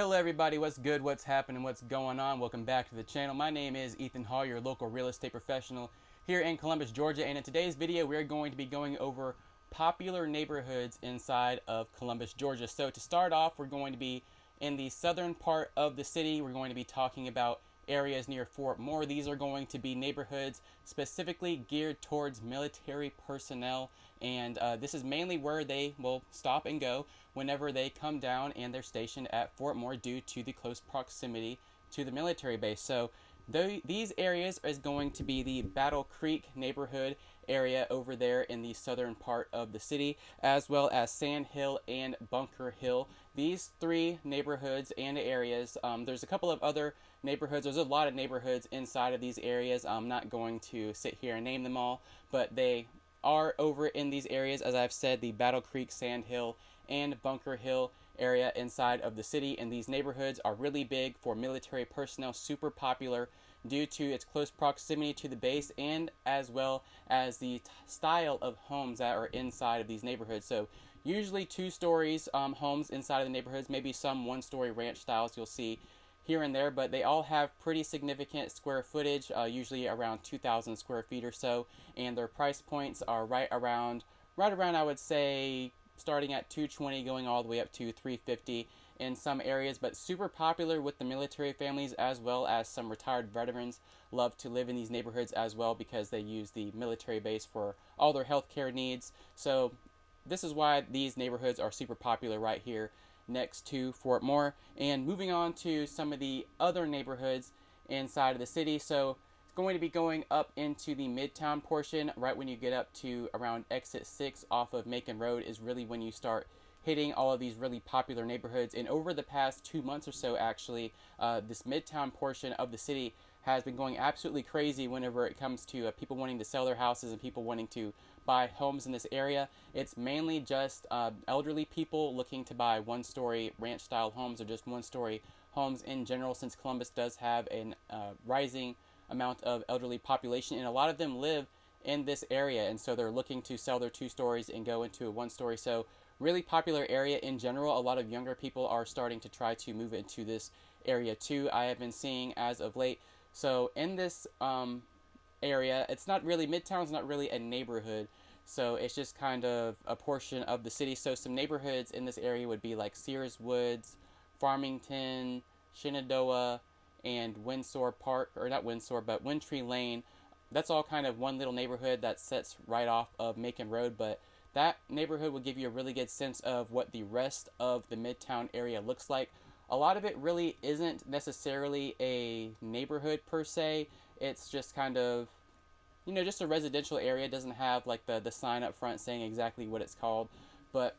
Hello everybody, what's good, what's happening, what's going on? Welcome back to the channel. My name is Ethan Hall, your local real estate professional here in Columbus, Georgia. And in today's video, we're going to be going over popular neighborhoods inside of Columbus, Georgia. So to start off, we're going to be in the southern part of the city. We're going to be talking about areas near Fort Moore. These are going to be neighborhoods specifically geared towards military personnel, and this is mainly where they will stop and go whenever they come down and they're stationed at Fort Moore due to the close proximity to the military base. So these areas is going to be the Battle Creek neighborhood area over there in the southern part of the city, as well as Sand Hill and Bunker Hill. These three neighborhoods and areas, there's a couple of other neighborhoods. There's a lot of neighborhoods inside of these areas. I'm not going to sit here and name them all, but they are over in these areas, as I've said, the Battle Creek, Sand Hill, and Bunker Hill area inside of the city. And these neighborhoods are really big for military personnel, super popular due to its close proximity to the base, and as well as the style of homes that are inside of these neighborhoods. So usually 2 stories homes inside of the neighborhoods, maybe some 1-story ranch styles you'll see here and there, but they all have pretty significant square footage, usually around 2,000 square feet or so, and their price points are right around I would say starting at $220 going all the way up to $350 in some areas, but super popular with the military families, as well as some retired veterans love to live in these neighborhoods as well because they use the military base for all their healthcare needs. So this is why these neighborhoods are super popular right here next to Fort Moore. And moving on to some of the other neighborhoods inside of the city. So it's going to be going up into the Midtown portion. Right when you get up to around exit 6 off of Macon Road is really when you start hitting all of these really popular neighborhoods. And over the past 2 months or so, actually, this Midtown portion of the city has been going absolutely crazy whenever it comes to people wanting to sell their houses and people wanting to buy homes in this area. It's mainly just elderly people looking to buy 1-story ranch style homes or just 1-story homes in general, since Columbus does have a rising amount of elderly population, and a lot of them live in this area, and so they're looking to sell their 2 stories and go into a 1-story. So really popular area in general. A lot of younger people are starting to try to move into this area too, I have been seeing as of late. So in this area, it's not really, Midtown's not really a neighborhood, so it's just kind of a portion of the city. So some neighborhoods in this area would be like Sears Woods, Farmington, Shenandoah, and Windsor Park, or not Windsor, but Wintry Lane. That's all kind of one little neighborhood that sits right off of Macon Road, but that neighborhood will give you a really good sense of what the rest of the Midtown area looks like. A lot of it really isn't necessarily a neighborhood per se. It's just kind of, just a residential area. It doesn't have like the sign up front saying exactly what it's called, but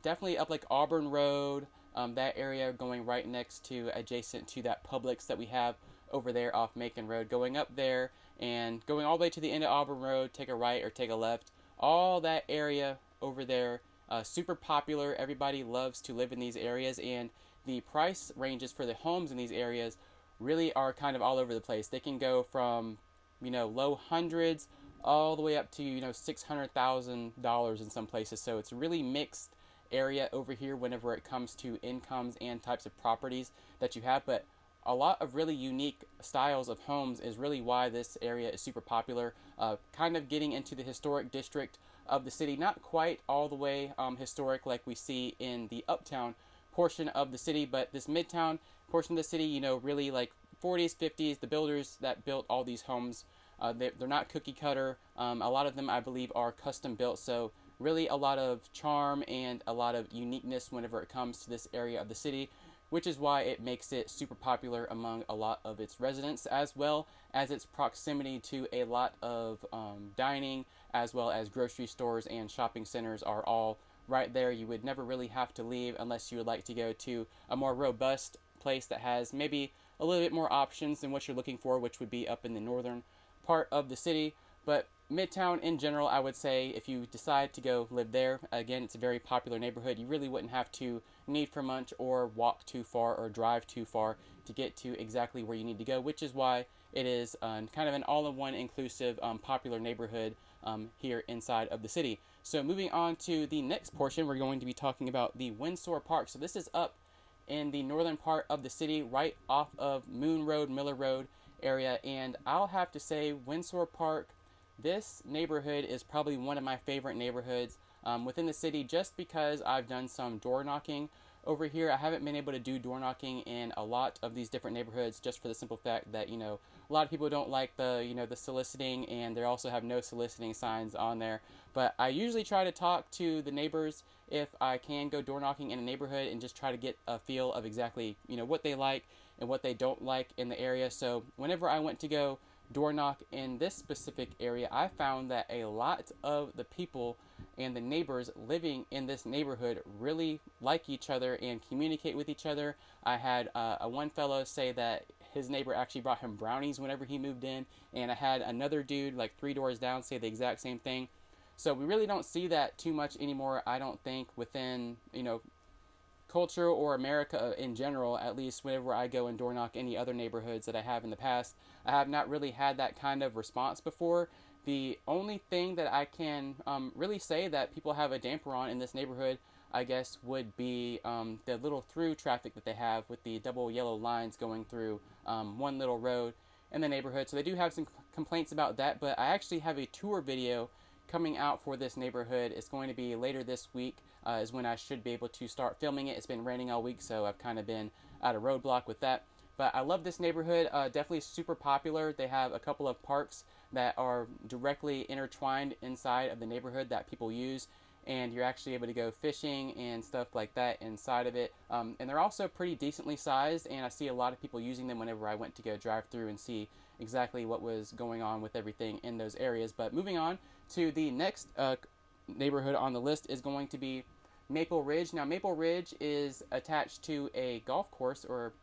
definitely up like Auburn Road, that area going right next to, adjacent to that Publix that we have over there off Macon Road. Going up there and going all the way to the end of Auburn Road, take a right or take a left. All that area over there, super popular. Everybody loves to live in these areas, and the price ranges for the homes in these areas really are kind of all over the place. They can go from, low hundreds all the way up to, $600,000 in some places. So it's a really mixed area over here whenever it comes to incomes and types of properties that you have. But a lot of really unique styles of homes is really why this area is super popular. Kind of getting into the historic district of the city, not quite all the way historic like we see in the uptown portion of the city, but this Midtown portion of the city, really like 40s, 50s, the builders that built all these homes, they're not cookie cutter. A lot of them, I believe, are custom built. So really a lot of charm and a lot of uniqueness whenever it comes to this area of the city, which is why it makes it super popular among a lot of its residents, as well as its proximity to a lot of dining, as well as grocery stores and shopping centers are all right there. You would never really have to leave unless you would like to go to a more robust place that has maybe a little bit more options than what you're looking for, which would be up in the northern part of the city. But Midtown in general, I would say if you decide to go live there, again, it's a very popular neighborhood. You really wouldn't have to need for much or walk too far or drive too far to get to exactly where you need to go, which is why it is kind of an all-in-one inclusive popular neighborhood here inside of the city. So moving on to the next portion, we're going to be talking about the Windsor Park. So this is up in the northern part of the city, right off of Moon Road, Miller Road area. And I'll have to say, Windsor Park, this neighborhood is probably one of my favorite neighborhoods within the city, just because I've done some door knocking over here. I haven't been able to do door knocking in a lot of these different neighborhoods, just for the simple fact that, you know, a lot of people don't like the, you know, the soliciting, and they also have no soliciting signs on there. But I usually try to talk to the neighbors if I can go door knocking in a neighborhood, and just try to get a feel of exactly, you know, what they like and what they don't like in the area. So whenever I went to go door knock in this specific area, I found that a lot of the people and the neighbors living in this neighborhood really like each other and communicate with each other. I had a one fellow say that his neighbor actually brought him brownies whenever he moved in, and I had another dude like 3 doors down say the exact same thing. So we really don't see that too much anymore, I don't think, within, you know, culture or America in general. At least whenever I go and door knock any other neighborhoods that I have in the past, I have not really had that kind of response before. The only thing that I can really say that people have a damper on in this neighborhood, I guess, would be the little through traffic that they have with the double yellow lines going through one little road in the neighborhood. So they do have some complaints about that, but I actually have a tour video coming out for this neighborhood. It's going to be later this week, is when I should be able to start filming it. It's been raining all week, so I've kind of been at a roadblock with that. But I love this neighborhood, definitely super popular. They have a couple of parks that are directly intertwined inside of the neighborhood that people use, and you're actually able to go fishing and stuff like that inside of it. And they're also pretty decently sized, and I see a lot of people using them whenever I went to go drive through and see exactly what was going on with everything in those areas. But moving on to the next neighborhood on the list is going to be Maple Ridge. Now, Maple Ridge is attached to a golf course, or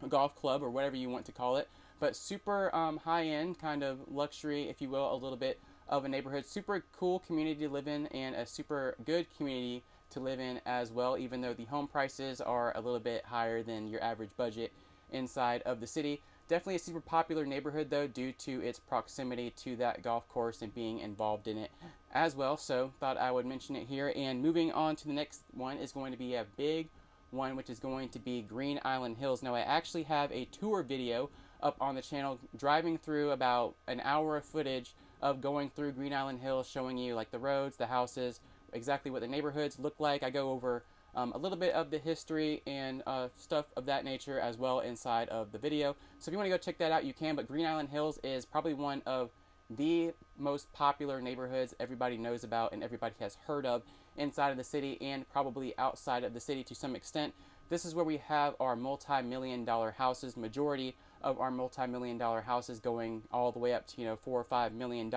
a golf club, or whatever you want to call it, but super high-end, kind of luxury, if you will, a little bit of a neighborhood. Super cool community to live in, and a super good community to live in as well, even though the home prices are a little bit higher than your average budget inside of the city. Definitely a super popular neighborhood, though, due to its proximity to that golf course and being involved in it as well. So thought I would mention it here. And moving on to the next one is going to be a big one, which is going to be Green Island Hills. Now, I actually have a tour video up on the channel driving through about an hour of footage of going through Green Island Hills, showing you like the roads, the houses, exactly what the neighborhoods look like. I go over a little bit of the history and stuff of that nature as well inside of the video. So if you want to go check that out, you can. But Green Island Hills is probably one of the most popular neighborhoods everybody knows about and everybody has heard of inside of the city, and probably outside of the city to some extent. This is where we have our multi-million-dollar houses. Majority of our multi-million-dollar houses going all the way up to, you know, $4 or $5 million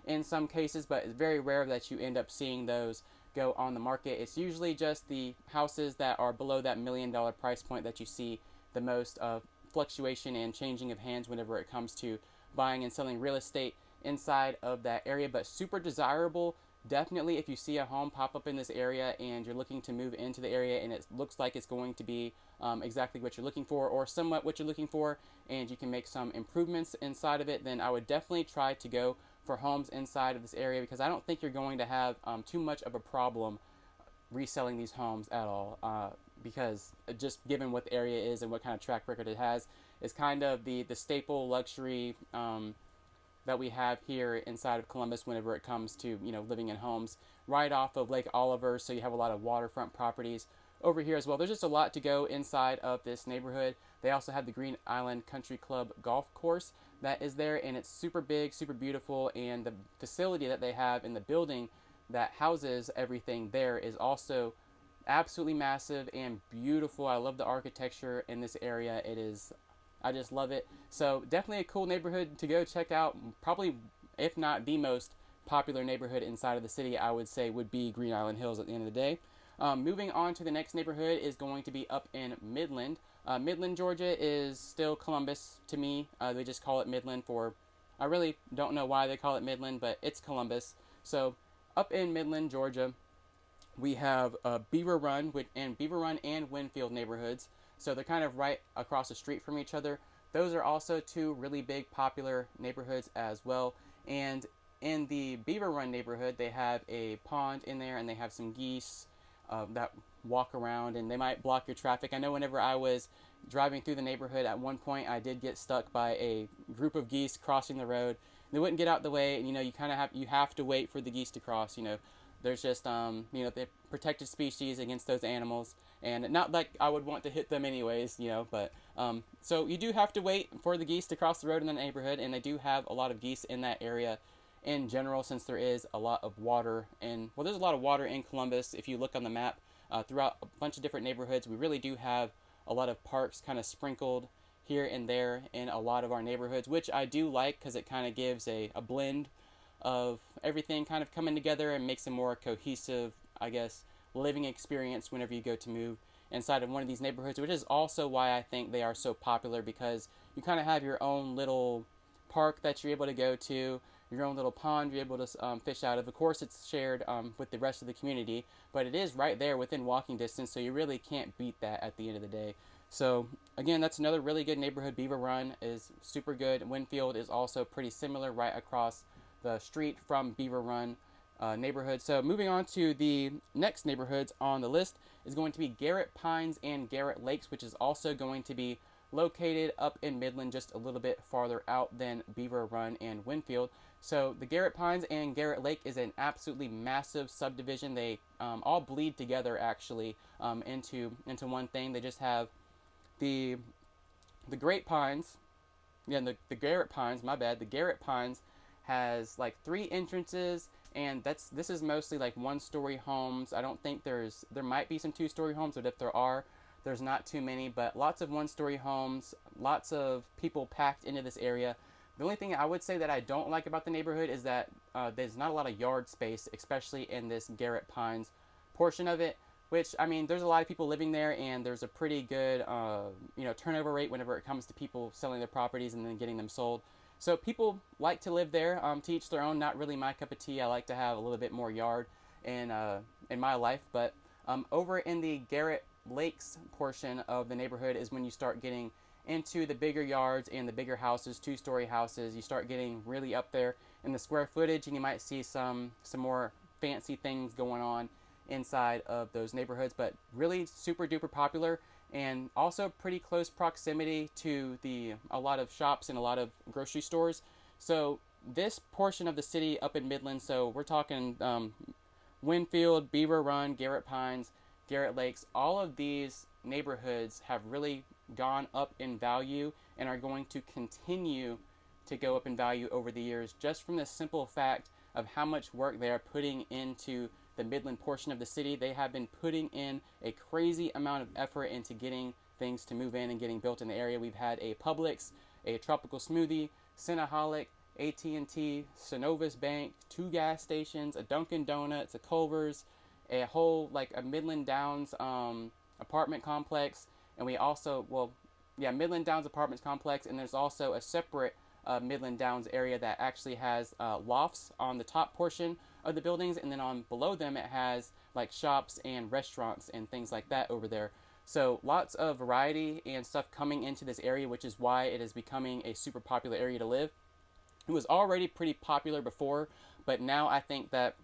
in some cases, but it's very rare that you end up seeing those go on the market. It's usually just the houses that are below that $1 million price point that you see the most fluctuation and changing of hands whenever it comes to buying and selling real estate inside of that area. But super desirable. Definitely, if you see a home pop up in this area and you're looking to move into the area and it looks like it's going to be exactly what you're looking for, or somewhat what you're looking for, and you can make some improvements inside of it, then I would definitely try to go for homes inside of this area, because I don't think you're going to have too much of a problem reselling these homes at all, because just given what the area is and what kind of track record it has, is kind of the staple luxury that we have here inside of Columbus whenever it comes to, you know, living in homes right off of Lake Oliver. So you have a lot of waterfront properties over here as well. There's just a lot to go inside of this neighborhood. They also have the Green Island Country Club golf course that is there, and it's super big, super beautiful, and the facility that they have in the building that houses everything there is also absolutely massive and beautiful. I love the architecture in this area. I just love it. So definitely a cool neighborhood to go check out. Probably, if not the most popular neighborhood inside of the city, I would say would be Green Island Hills at the end of the day. Moving on to the next neighborhood is going to be up in Midland. Midland, Georgia is still Columbus to me. They just call it Midland I really don't know why they call it Midland, but it's Columbus. So up in Midland, Georgia, we have Beaver Run and Winfield neighborhoods. So they're kind of right across the street from each other. Those are also two really big popular neighborhoods as well. And in the Beaver Run neighborhood, they have a pond in there, and they have some geese. that walk around, and they might block your traffic. I know whenever I was driving through the neighborhood at one point, I did get stuck by a group of geese crossing the road. They wouldn't get out the way, and you kind of have to wait for the geese to cross. There's just the protected species against those animals, and not like I would want to hit them anyways, but so you do have to wait for the geese to cross the road in the neighborhood, and they do have a lot of geese in that area in general, since there is a lot of water. And there's a lot of water in Columbus. If you look on the map, throughout a bunch of different neighborhoods, we really do have a lot of parks kind of sprinkled here and there in a lot of our neighborhoods, which I do like, because it kind of gives a blend of everything kind of coming together and makes a more cohesive, I guess, living experience whenever you go to move inside of one of these neighborhoods, which is also why I think they are so popular, because you kind of have your own little park that you're able to go to, your own little pond you're able to fish out of. Of course, it's shared with the rest of the community, but it is right there within walking distance, so you really can't beat that at the end of the day. So again, that's another really good neighborhood. Beaver Run is super good. Winfield is also pretty similar, right across the street from Beaver Run neighborhood. So moving on to the next neighborhoods on the list is going to be Garrett Pines and Garrett Lakes, which is also going to be located up in Midland, just a little bit farther out than Beaver Run and Winfield. So the Garrett Pines and Garrett Lake is an absolutely massive subdivision. They all bleed together actually into one thing. They just have the Great Pines, the Garrett Pines. My bad. The Garrett Pines has like 3 entrances, and this is mostly like 1-story homes. I don't think there might be some 2-story homes, but if there are, there's not too many. But lots of 1-story homes, lots of people packed into this area. The only thing I would say that I don't like about the neighborhood is that there's not a lot of yard space, especially in this Garrett Pines portion of it, which, I mean, there's a lot of people living there, and there's a pretty good turnover rate whenever it comes to people selling their properties and then getting them sold. So people like to live there, to each their own. Not really my cup of tea. I like to have a little bit more yard in my life. But over in the Garrett Lakes portion of the neighborhood is when you start getting into the bigger yards and the bigger houses, 2-story houses. You start getting really up there in the square footage, and you might see some more fancy things going on inside of those neighborhoods, but really super duper popular, and also pretty close proximity to a lot of shops and a lot of grocery stores. So this portion of the city up in Midland, so we're talking Winfield, Beaver Run, Garrett Pines, Garrett Lakes, all of these neighborhoods have really gone up in value and are going to continue to go up in value over the years, just from the simple fact of how much work they are putting into the Midland portion of the city. They have been putting in a crazy amount of effort into getting things to move in and getting built in the area. We've had a Publix, a Tropical Smoothie, Cinnaholic, AT&T, Synovus Bank, 2 gas stations, a Dunkin' Donuts, a Culver's, a whole a Midland Downs apartment complex, and we also Midland Downs apartments complex, and there's also a separate Midland Downs area that actually has lofts on the top portion of the buildings, and then on below them it has like shops and restaurants and things like that over there. So lots of variety and stuff coming into this area, which is why it is becoming a super popular area to live. It was already pretty popular before, but now I think that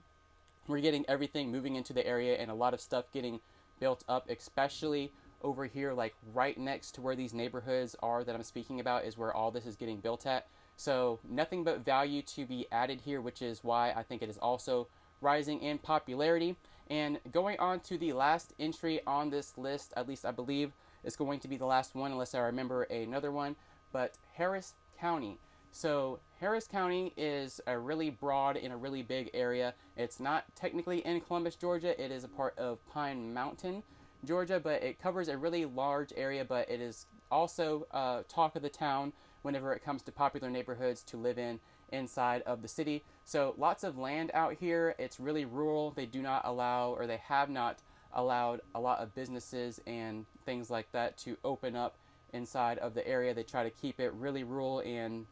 we're getting everything moving into the area and a lot of stuff getting built up, especially over here, like right next to where these neighborhoods are that I'm speaking about is where all this is getting built at. So nothing but value to be added here, which is why I think it is also rising in popularity. And going on to the last entry on this list, at least I believe it's going to be the last one unless I remember another one, but Harris County. So Harris County is a really broad and a really big area. It's not technically in Columbus, Georgia. It is a part of Pine Mountain, Georgia, but it covers a really large area, but it is also talk of the town whenever it comes to popular neighborhoods to live in inside of the city. So lots of land out here. It's really rural. They do not allow, or they have not allowed, a lot of businesses and things like that to open up inside of the area. They try to keep it really rural, and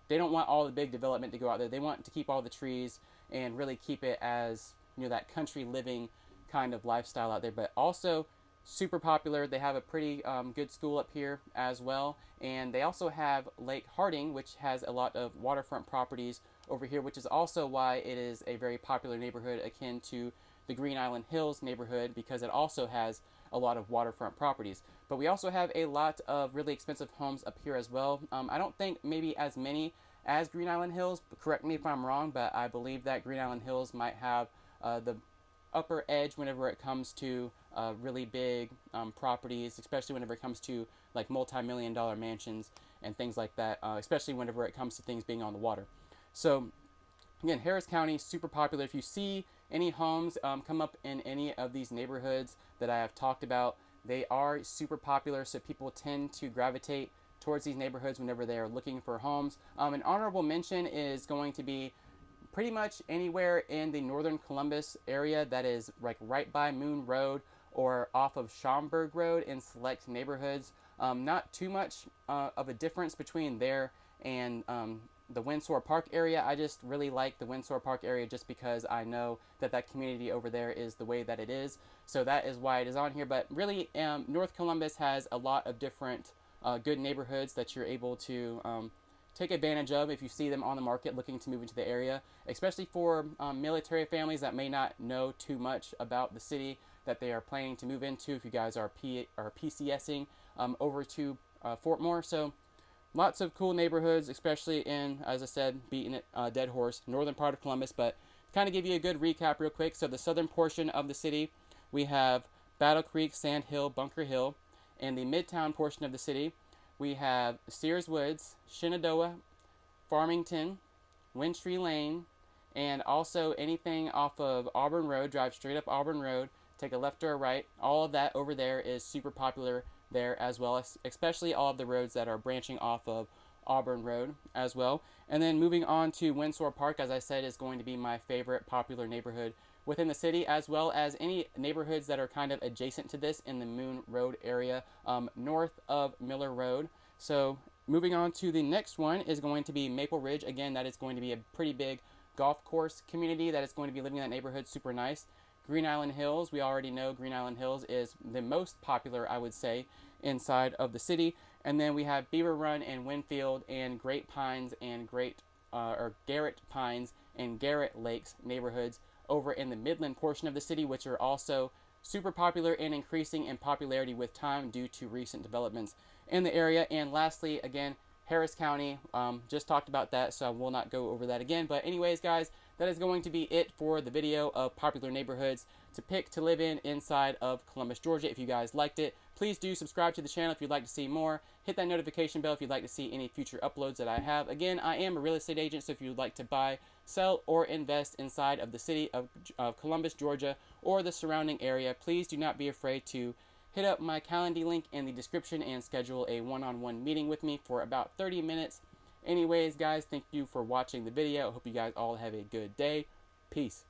they don't want all the big development to go out there. They want to keep all the trees and really keep it as, that country living kind of lifestyle out there, but also super popular. They have a pretty good school up here as well, and they also have Lake Harding, which has a lot of waterfront properties over here, which is also why it is a very popular neighborhood, akin to the Green Island Hills neighborhood because it also has a lot of waterfront properties. But we also have a lot of really expensive homes up here as well. I don't think maybe as many as Green Island Hills, but correct me if I'm wrong, but I believe that Green Island Hills might have the upper edge whenever it comes to really big properties, especially whenever it comes to like multi-million-dollar mansions and things like that, especially whenever it comes to things being on the water. So again, Harris County, super popular. If you see any homes come up in any of these neighborhoods that I have talked about, they are super popular, so people tend to gravitate towards these neighborhoods whenever they are looking for homes. An honorable mention is going to be pretty much anywhere in the northern Columbus area that is like right by Moon Road or off of Schaumburg Road in select neighborhoods. Not too much of a difference between there and the Windsor Park area. I just really like the Windsor Park area just because I know that that community over there is the way that it is. So that is why it is on here. But really, North Columbus has a lot of different good neighborhoods that you're able to take advantage of if you see them on the market looking to move into the area, especially for military families that may not know too much about the city that they are planning to move into if you guys are PCSing over to Fort Moore. So lots of cool neighborhoods, especially in, as I said, beating it dead horse, northern part of Columbus. But kind of give you a good recap real quick. So the southern portion of the city, we have Battle Creek, Sand Hill, Bunker Hill. In the Midtown portion of the city, we have Sears Woods, Shenandoah, Farmington, Wintry Lane, and also anything off of Auburn Road. Drive straight up Auburn Road, take a left or a right. All of that over there is super popular there as well, especially all of the roads that are branching off of Auburn Road as well. And then moving on to Windsor Park, as I said, is going to be my favorite popular neighborhood within the city, as well as any neighborhoods that are kind of adjacent to this in the Moon Road area, north of Miller Road. So moving on to the next one is going to be Maple Ridge. Again, that is going to be a pretty big golf course community that is going to be living in that neighborhood, super nice. Green Island Hills, we already know Green Island Hills is the most popular, I would say, inside of the city. And then we have Beaver Run and Winfield and Great Pines and Garrett Pines and Garrett Lakes neighborhoods over in the Midland portion of the city, which are also super popular and increasing in popularity with time due to recent developments in the area. And lastly, again, Harris County, just talked about that, so I will not go over that again. But anyways, guys, that is going to be it for the video of popular neighborhoods to pick to live in inside of Columbus, Georgia. If you guys liked it, please do subscribe to the channel if you'd like to see more. Hit that notification bell if you'd like to see any future uploads that I have. Again, I am a real estate agent, so if you'd like to buy, sell, or invest inside of the city of Columbus, Georgia, or the surrounding area, please do not be afraid to hit up my Calendly link in the description and schedule a one-on-one meeting with me for about 30 minutes. Anyways, guys, thank you for watching the video. I hope you guys all have a good day. Peace.